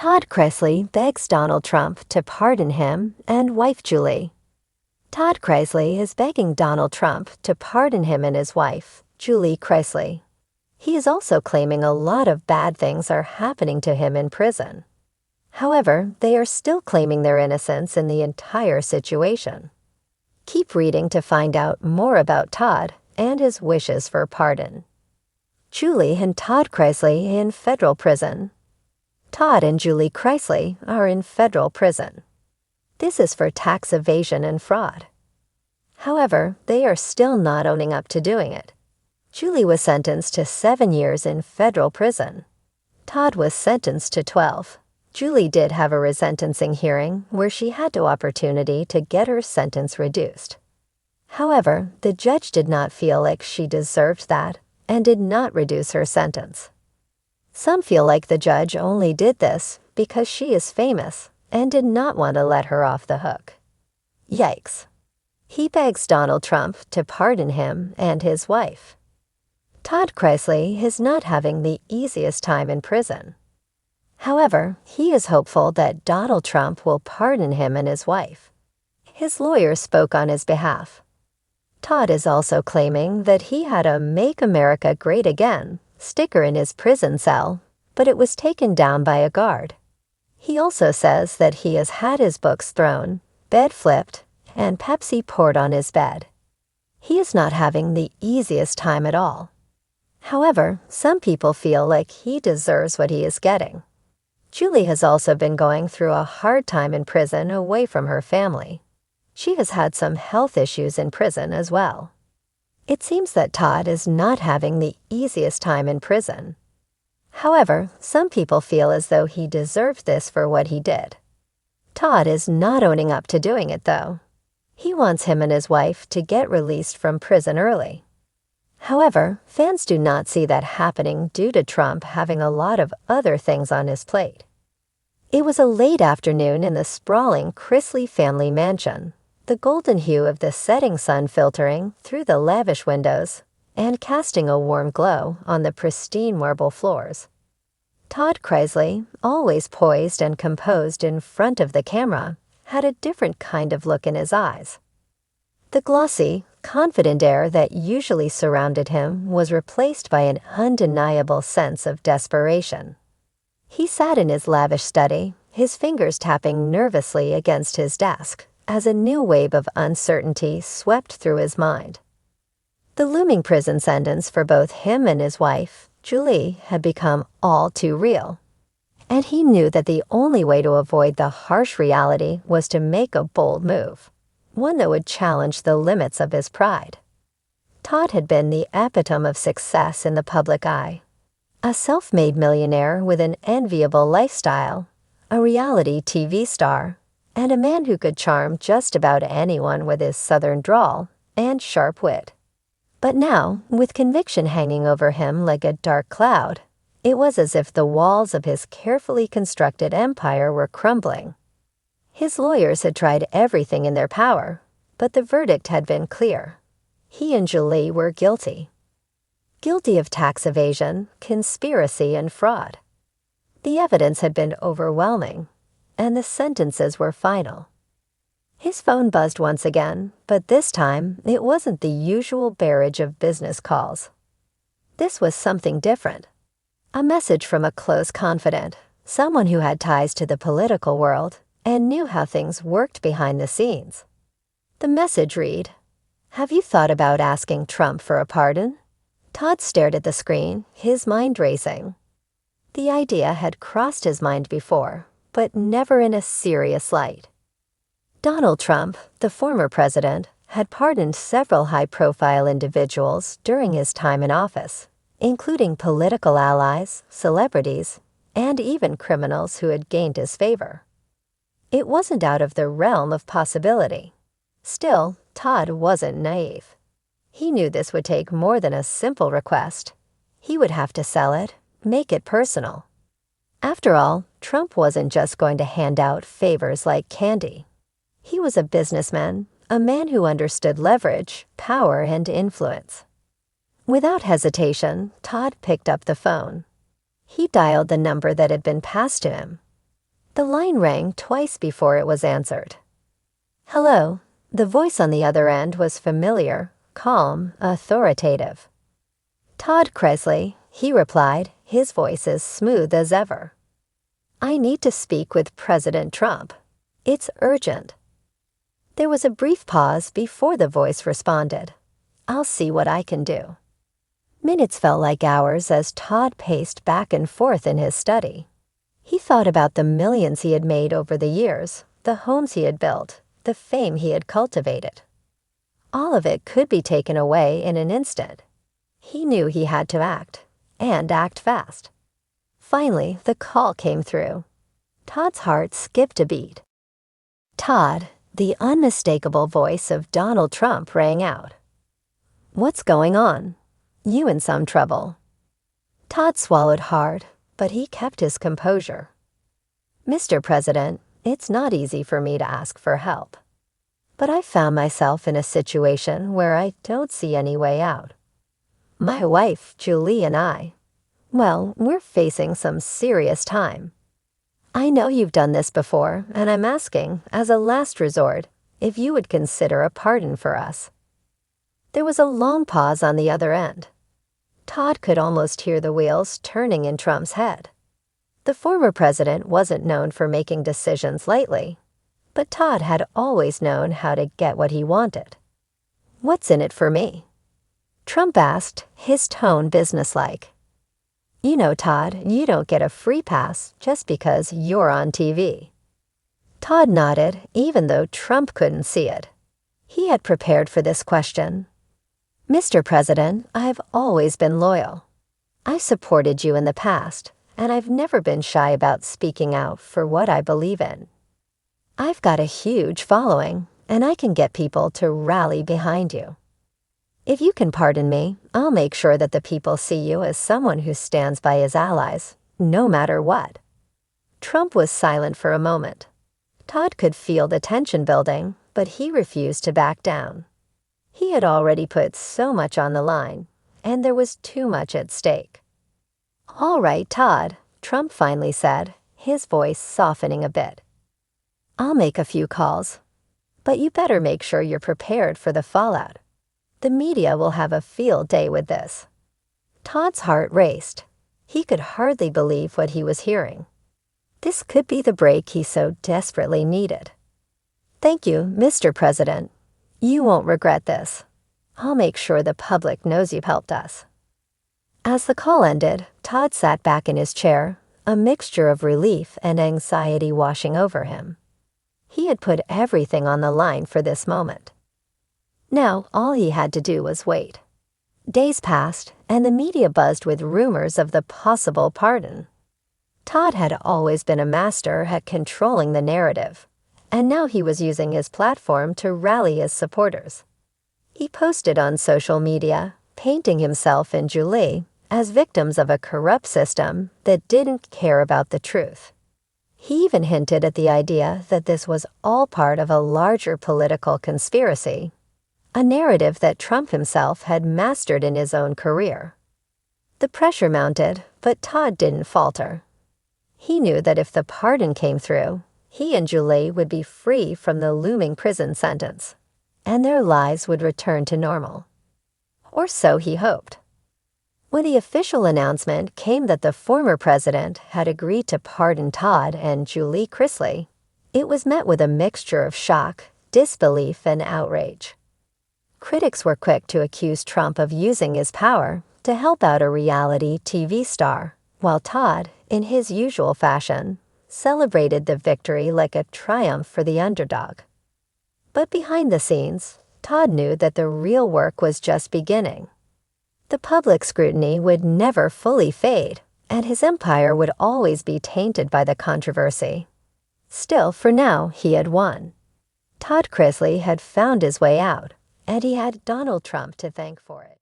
Todd Chrisley begs Donald Trump to pardon him and wife Julie. Todd Chrisley is begging Donald Trump to pardon him and his wife, Julie Chrisley. He is also claiming a lot of bad things are happening to him in prison. However, they are still claiming their innocence in the entire situation. Keep reading to find out more about Todd and his wishes for pardon. Julie and Todd Chrisley in federal prison. Todd and Julie Chrisley are in federal prison. This is for tax evasion and fraud. However, they are still not owning up to doing it. Julie was sentenced to 7 years in federal prison. Todd was sentenced to 12. Julie did have a resentencing hearing where she had the opportunity to get her sentence reduced. However, the judge did not feel like she deserved that and did not reduce her sentence. Some feel like the judge only did this because she is famous and did not want to let her off the hook. Yikes. He begs Donald Trump to pardon him and his wife. Todd Chrisley is not having the easiest time in prison. However, he is hopeful that Donald Trump will pardon him and his wife. His lawyer spoke on his behalf. Todd is also claiming that he had a "Make America Great Again" sticker in his prison cell, but it was taken down by a guard. He also says that he has had his books thrown, bed flipped, and Pepsi poured on his bed. He is not having the easiest time at all. However, some people feel like he deserves what he is getting. Julie has also been going through a hard time in prison away from her family. She has had some health issues in prison as well. It seems that Todd is not having the easiest time in prison. However, some people feel as though he deserved this for what he did. Todd is not owning up to doing it, though. He wants him and his wife to get released from prison early. However, fans do not see that happening due to Trump having a lot of other things on his plate. It was a late afternoon in the sprawling Chrisley family mansion. The golden hue of the setting sun filtering through the lavish windows and casting a warm glow on the pristine marble floors. Todd Chrisley, always poised and composed in front of the camera, had a different kind of look in his eyes. The glossy, confident air that usually surrounded him was replaced by an undeniable sense of desperation. He sat in his lavish study, his fingers tapping nervously against his desk, as a new wave of uncertainty swept through his mind. The looming prison sentence for both him and his wife, Julie, had become all too real. And he knew that the only way to avoid the harsh reality was to make a bold move, one that would challenge the limits of his pride. Todd had been the epitome of success in the public eye. A self-made millionaire with an enviable lifestyle, a reality TV star, and a man who could charm just about anyone with his southern drawl and sharp wit. But now, with conviction hanging over him like a dark cloud, it was as if the walls of his carefully constructed empire were crumbling. His lawyers had tried everything in their power, but the verdict had been clear. He and Julie were guilty. Guilty of tax evasion, conspiracy, and fraud. The evidence had been overwhelming, and the sentences were final. His phone buzzed once again, but this time it wasn't the usual barrage of business calls. This was something different. A message from a close confidant, someone who had ties to the political world and knew how things worked behind the scenes. The message read, "Have you thought about asking Trump for a pardon?" Todd stared at the screen, his mind racing. The idea had crossed his mind before, but never in a serious light. Donald Trump, the former president, had pardoned several high-profile individuals during his time in office, including political allies, celebrities, and even criminals who had gained his favor. It wasn't out of the realm of possibility. Still, Todd wasn't naive. He knew this would take more than a simple request. He would have to sell it, make it personal. After all, Trump wasn't just going to hand out favors like candy. He was a businessman, a man who understood leverage, power, and influence. Without hesitation, Todd picked up the phone. He dialed the number that had been passed to him. The line rang twice before it was answered. "Hello." The voice on the other end was familiar, calm, authoritative. "Todd Chrisley," he replied, his voice as smooth as ever. "I need to speak with President Trump. It's urgent." There was a brief pause before the voice responded. "I'll see what I can do." Minutes felt like hours as Todd paced back and forth in his study. He thought about the millions he had made over the years, the homes he had built, the fame he had cultivated. All of it could be taken away in an instant. He knew he had to act, and act fast. Finally, the call came through. Todd's heart skipped a beat. "Todd," the unmistakable voice of Donald Trump rang out. "What's going on? You in some trouble?" Todd swallowed hard, but he kept his composure. "Mr. President, it's not easy for me to ask for help. But I found myself in a situation where I don't see any way out. My wife, Julie, and we're facing some serious time. I know you've done this before, and I'm asking, as a last resort, if you would consider a pardon for us." There was a long pause on the other end. Todd could almost hear the wheels turning in Trump's head. The former president wasn't known for making decisions lightly, but Todd had always known how to get what he wanted. "What's in it for me?" Trump asked, his tone businesslike. "You know, Todd, you don't get a free pass just because you're on TV." Todd nodded, even though Trump couldn't see it. He had prepared for this question. "Mr. President, I've always been loyal. I've supported you in the past, and I've never been shy about speaking out for what I believe in. I've got a huge following, and I can get people to rally behind you. If you can pardon me, I'll make sure that the people see you as someone who stands by his allies, no matter what." Trump was silent for a moment. Todd could feel the tension building, but he refused to back down. He had already put so much on the line, and there was too much at stake. "All right, Todd," Trump finally said, his voice softening a bit. "I'll make a few calls, but you better make sure you're prepared for the fallout. The media will have a field day with this." Todd's heart raced. He could hardly believe what he was hearing. This could be the break he so desperately needed. "Thank you, Mr. President. You won't regret this. I'll make sure the public knows you've helped us." As the call ended, Todd sat back in his chair, a mixture of relief and anxiety washing over him. He had put everything on the line for this moment. Now, all he had to do was wait. Days passed, and the media buzzed with rumors of the possible pardon. Todd had always been a master at controlling the narrative, and now he was using his platform to rally his supporters. He posted on social media, painting himself and Julie as victims of a corrupt system that didn't care about the truth. He even hinted at the idea that this was all part of a larger political conspiracy, a narrative that Trump himself had mastered in his own career. The pressure mounted, but Todd didn't falter. He knew that if the pardon came through, he and Julie would be free from the looming prison sentence, and their lives would return to normal. Or so he hoped. When the official announcement came that the former president had agreed to pardon Todd and Julie Chrisley, it was met with a mixture of shock, disbelief, and outrage. Critics were quick to accuse Trump of using his power to help out a reality TV star, while Todd, in his usual fashion, celebrated the victory like a triumph for the underdog. But behind the scenes, Todd knew that the real work was just beginning. The public scrutiny would never fully fade, and his empire would always be tainted by the controversy. Still, for now, he had won. Todd Chrisley had found his way out, and he had Donald Trump to thank for it.